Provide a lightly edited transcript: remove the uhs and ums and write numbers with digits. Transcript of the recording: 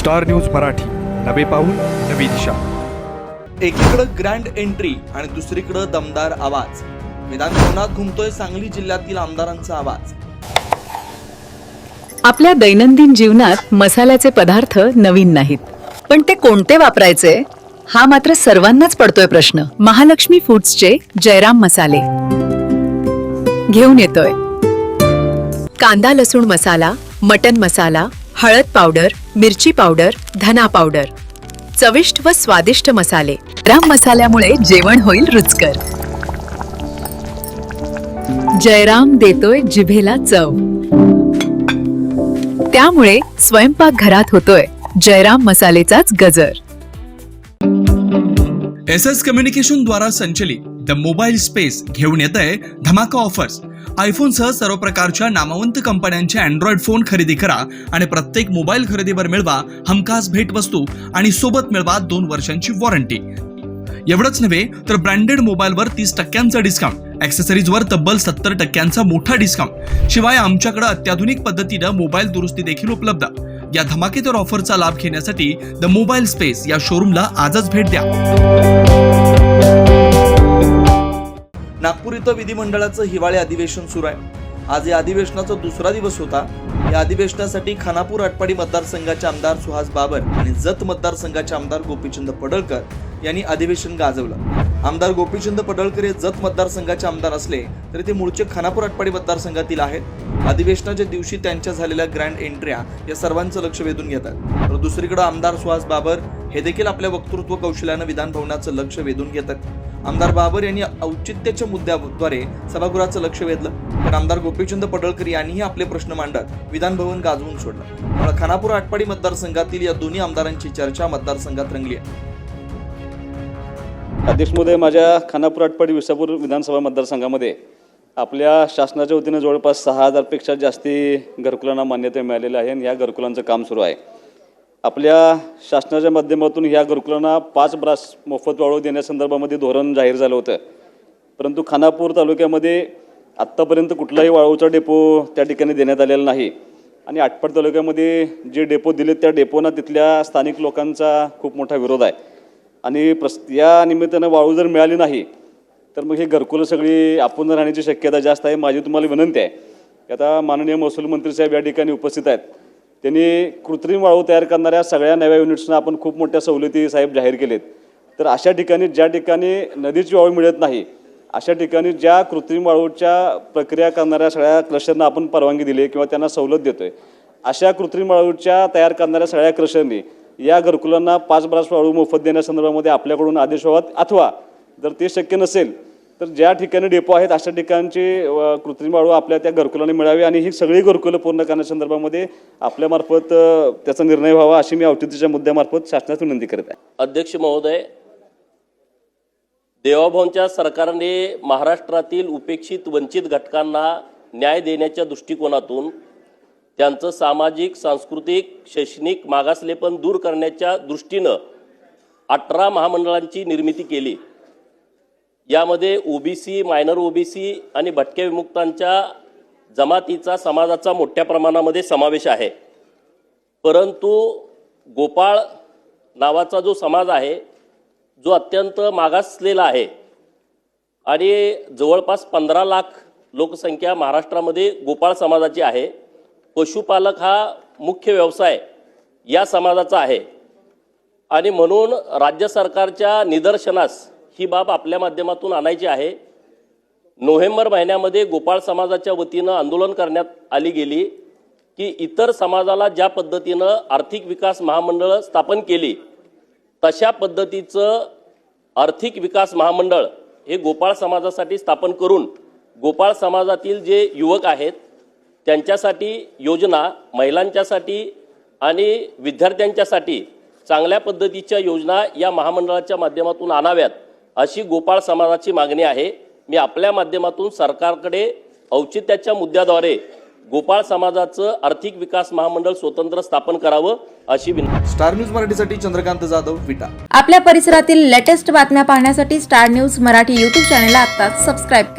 Star news Marathi, नवे पाऊल नवी दिशा. एकीकडे ग्रँड एंट्री आणि दुसरीकडे दमदार आवाज. विधानभवनात घुमतोय सांगली जिल्ह्यातील आमदारांचा आवाज. आपल्या दैनंदिन जीवनात मसाल्याचे पदार्थ नवीन नाहीत, पण ते कोणते वापरायचे हा मात्र सर्वांनाच पडतोय प्रश्न. महालक्ष्मी फूड्सचे जयराम मसाले घेऊन येतोय. कांदा लसूण मसाला, मटन मसाला, हळद पावडर, मिरची पावडर, धना पावडर, चविष्ट व स्वादिष्ट मसाले. जयराम मसाल्यामुळे जेवण होईल रुचकर. जयराम देतोय जिभेला चव, त्यामुळे स्वयंपाक घरात होतोय जयराम मसालेचाच गजर. SS कम्युनिकेशन द्वारा संचलित द मोबाईल स्पेस घेऊन येत आहे धमाका ऑफर्स. आयफोन सह सर्व प्रकारच्या नामवंत कंपन्यांचे अँड्रॉइड फोन खरेदी करा आणि प्रत्येक मोबाईल खरेदीवर मिळवा हमखास भेटवस्तू आणि सोबत मिळवा 2 वर्षांची वॉरंटी. एवढंच नव्हे तर ब्रँडेड मोबाईलवर 30% डिस्काउंट, ॲक्सेसरीजवर तब्बल 70% मोठा डिस्काउंट. शिवाय आमच्याकडे अत्याधुनिक पद्धतीनं मोबाईल दुरुस्ती देखील उपलब्ध. या धमाकेदार ऑफरचा लाभ घेण्यासाठी द मोबाईल स्पेस या शोरूमला आजच भेट द्या. नागपूर इथं विधिमंडळाचं हिवाळी अधिवेशन सुरू आहे. आज या अधिवेशनाचा दुसरा दिवस होता. या अधिवेशनासाठी खानापूर आटपाडी मतदारसंघाचे आमदार सुहास बाबर आणि जत मतदारसंघाचे आमदार गोपीचंद पडळकर यांनी अधिवेशन गाजवलं. आमदार गोपीचंद पडळकर हे जत मतदारसंघाचे आमदार असले तरी ते मूळचे खानापूर आटपाडी मतदारसंघातील आहेत. अधिवेशनाच्या दिवशी त्यांच्या झालेल्या ग्रँड एंट्र्या या सर्वांचं लक्ष वेधून घेतात. तर दुसरीकडे आमदार सुहास बाबर हे देखील आपल्या वक्तृत्व कौशल्यानं विधानभवनाचं लक्ष वेधून घेतात. आमदार बाबर यांनी औचित्याच्या मुद्द्याद्वारे सभागृहाचं लक्ष वेधलं, तर आमदार गोपीचंद पडळकर यांनीही आपले प्रश्न मांडत विधानभवन गाजवून सोडलं. त्यामुळे खानापूर आटपाडी मतदारसंघातील या दोन्ही आमदारांची चर्चा मतदारसंघात रंगली आहे. अध्यक्ष महोदय, माझ्या खानापूर आटपाडी विसापूर विधानसभा मतदारसंघामध्ये आपल्या शासनाच्या वतीनं जवळपास 6000पेक्षा जास्ती घरकुलांना मान्यता मिळालेली आहे आणि ह्या घरकुलांचं काम सुरू आहे. आपल्या शासनाच्या माध्यमातून ह्या घरकुलांना 5 ब्रास मोफत वाळू देण्यासंदर्भामध्ये धोरण जाहीर झालं होतं, परंतु खानापूर तालुक्यामध्ये आत्तापर्यंत कुठलाही वाळूचा डेपो त्या ठिकाणी देण्यात आलेला नाही. आणि आटपाडी तालुक्यामध्ये जे डेपो दिलेत त्या डेपोना तिथल्या स्थानिक लोकांचा खूप मोठा विरोध आहे. आणि या निमित्तानं वाळू जर मिळाली नाही तर मग हे घरकुलं सगळी आपण राहण्याची शक्यता जास्त आहे. माझी तुम्हाला विनंती आहे की आता माननीय महसूल मंत्री साहेब या ठिकाणी उपस्थित आहेत. त्यांनी कृत्रिम वाळू तयार करणाऱ्या सगळ्या नव्या युनिट्सना आपण खूप मोठ्या सवलती साहेब जाहीर केलेत. तर अशा ठिकाणी ज्या ठिकाणी नदीची वाळू मिळत नाही अशा ठिकाणी ज्या कृत्रिम वाळूच्या प्रक्रिया करणाऱ्या सगळ्या क्रशरना आपण परवानगी दिली किंवा त्यांना सवलत देतोय, अशा कृत्रिम वाळूच्या तयार करणाऱ्या सगळ्या क्रशरनी या घरकुलांना 5 ब्रास वाळू मोफत देण्यासंदर्भामध्ये आपल्याकडून आदेश व्हावा. अथवा जर ते शक्य नसेल तर ज्या ठिकाणी डेपो आहेत अशा ठिकाणची कृत्रिम वाळू आपल्या त्या घरकुलांनी मिळावी आणि ही सगळी घरकुलं पूर्ण करण्यासंदर्भामध्ये आपल्यामार्फत त्याचा निर्णय व्हावा अशी मी औचित्याच्या मुद्द्यामार्फत शासनास विनंती करत आहे. अध्यक्ष महोदय, देवाभाऊंच्या सरकारने महाराष्ट्रातील उपेक्षित वंचित घटकांना न्याय देण्याच्या दृष्टिकोनातून त्यांचं सामाजिक, सांस्कृतिक, शैक्षणिक मागासलेपण दूर करण्याच्या दृष्टीनं 18 महामंडळांची निर्मिती केली. यामध्ये ओबीसी, मायनर ओबीसी आणि भटक्या विमुक्तांच्या जमातीचा समाजाचा मोठ्या प्रमाणामध्ये समावेश आहे. परंतु गोपाळ नावाचा जो समाज आहे जो अत्यंत मागासलेला आहे आणि जवळपास 15 लाख लोकसंख्या महाराष्ट्रामध्ये गोपाळ समाजाची आहे. पशुपालक हा मुख्य व्यवसाय या समाजाचा आहे आणि म्हणून राज्य सरकारच्या निदर्शनास ही बाब आपल्या माध्यमातून आणायची आहे. नोव्हेंबर महिन्यामध्ये गोपाळ समाजाच्या वतीनं आंदोलन करण्यात आली गेली की इतर समाजाला ज्या पद्धतीनं आर्थिक विकास महामंडळ स्थापन केली तशा पद्धतीचं आर्थिक विकास महामंडळ हे गोपाळ समाजासाठी स्थापन करून गोपाळ समाजातील जे युवक आहेत त्यांच्यासाठी योजना, महिलांच्यासाठी आणि विद्यार्थ्यांच्यासाठी चांगल्या पद्धतीच्या योजना या महामंडळाच्या माध्यमातून आणाव्यात अशी गोपाळ समाजाची मागणी आहे. मी आपल्या माध्यमातून सरकारकडे औचित्याच्या मुद्द्याद्वारे गोपाळ समाजाचं आर्थिक विकास महामंडळ स्वतंत्र स्थापन करावं अशी विनंती. स्टार न्यूज मराठीसाठी चंद्रकांत जाधव, विटा. आपल्या परिसरातील लेटेस्ट बातम्या पाहण्यासाठी स्टार न्यूज मराठी YouTube चॅनलला आत्ताच सबस्क्राईब करा.